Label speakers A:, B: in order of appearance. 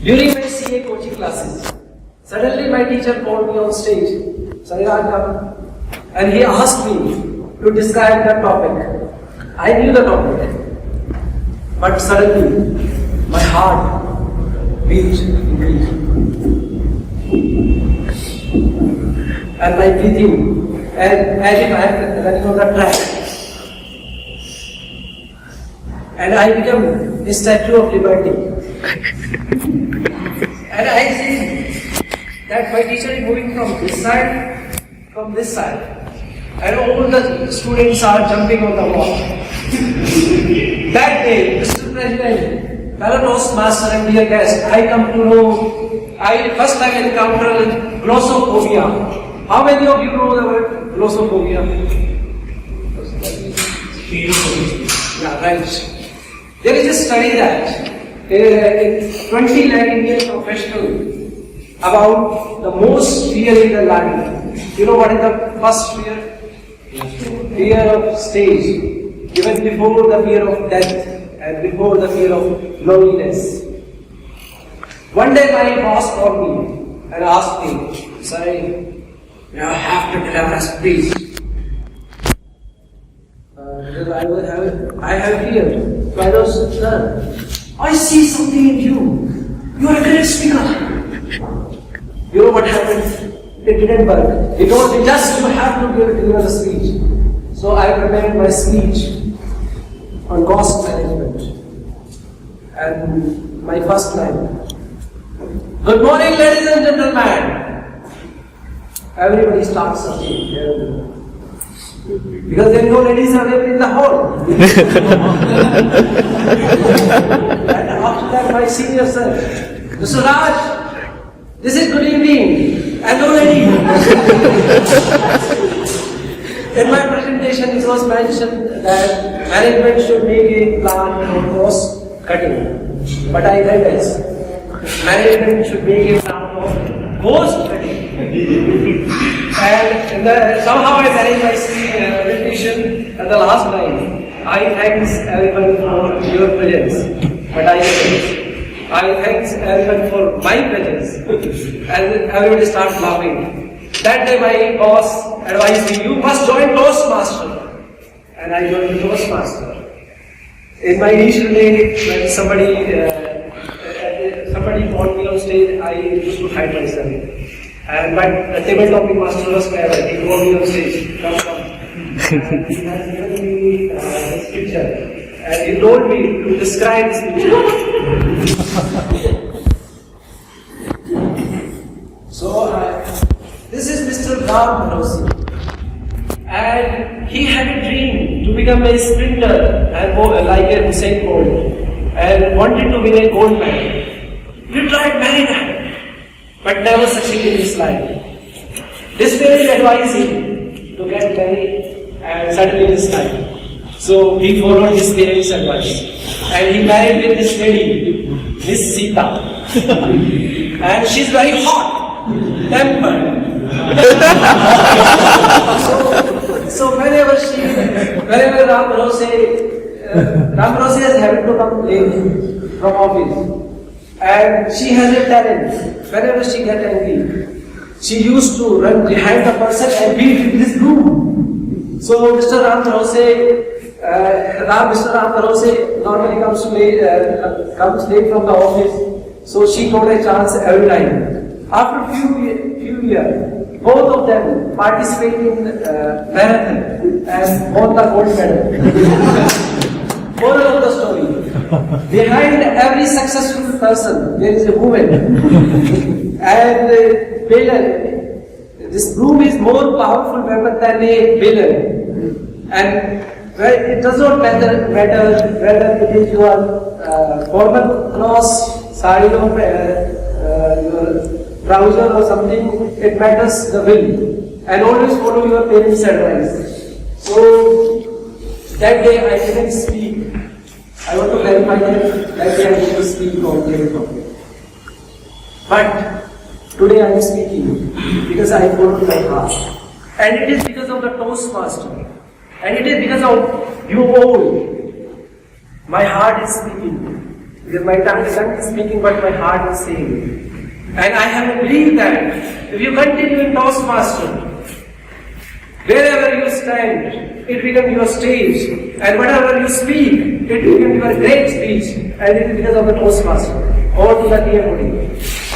A: During my CA coaching classes, suddenly my teacher called me on stage, Sariraj, come, and he asked me to describe the topic. I knew the topic, but suddenly my heart beat increased, and my breathing, and as if I am running on the track, and I became a statue of liberty. And I see that my teacher is moving from this side, and all the students are jumping on the wall. That day, Mr. President, fellow Toastmaster and dear guest, I come to know, I first time encountered glossophobia. How many of you know the word glossophobia? Yeah, right. There is a study that 20 lakh Indian professionals about the most fear in the life. You know what is the first fear? Fear of stage, even before the fear of death and before the fear of loneliness. One day my boss called me and asked me, "Sorry, you have to deliver a speech." Because I have fear. So I was, "Sir, I see something in you. You are a great speaker." You know what happened? It didn't work. He told me, "Just you have to deliver the speech." So I prepared my speech on cost management. And my first line, "Good morning, ladies and gentlemen." Everybody starts something. Because there are no ladies available in the hall. And after that, my senior said, "Mr. Raj, this is good evening, and no lady." In my presentation, it was mentioned that management should make a plan for cost cutting. But I read as management should make a plan for cost cutting. And somehow I managed my presentation at the last line. I thanks everyone for your presence. But I thanks everyone for my presence. And everybody started laughing. That day my boss advised me, "You must join Toastmaster." And I joined Toastmaster. In my initial day, when somebody called me on stage, I used to hide myself. But the table topic master was clever. He called me on stage. Come. And he has given me this picture. And he told me to describe this picture. So, this is Mr. Ram Bharosi. And he had a dream to become a sprinter and like a Usain Bolt. And wanted to win a gold medal. He tried many times, but never succeeded in his life. This parent advised him to get married and settle in his life. So he followed his parents' advice. And he married with this lady, Miss Sita. And she's very hot, tempered. So whenever Ram Bharosi has happened to come late from office. And she has a talent. Whenever she gets angry, she used to run behind the person and beat with this broom. So Mr. Ram Bharosi normally comes late from the office. So she got a chance every time. After few years, both of them participate in marathon and won the gold medal. Moral of the story. Behind every successful person, there is a woman. And this broom is more powerful weapon than a villain. And it does not matter whether it is your formal clothes, sari or your trouser or something. It matters the will. And always follow your parents' advice. So that day I didn't speak. I want to clarify that day I didn't speak on the topic. But today I am speaking because I followed my heart. And it is because of the Toastmaster. And it is because of you all. My heart is speaking. Because my tongue is speaking, but my heart is saying. And I have believed that if you continue in Toastmaster, wherever you stand, it becomes your stage. And whatever you speak, it becomes your great speech. And it is because of the Toastmaster. Or to the dear body.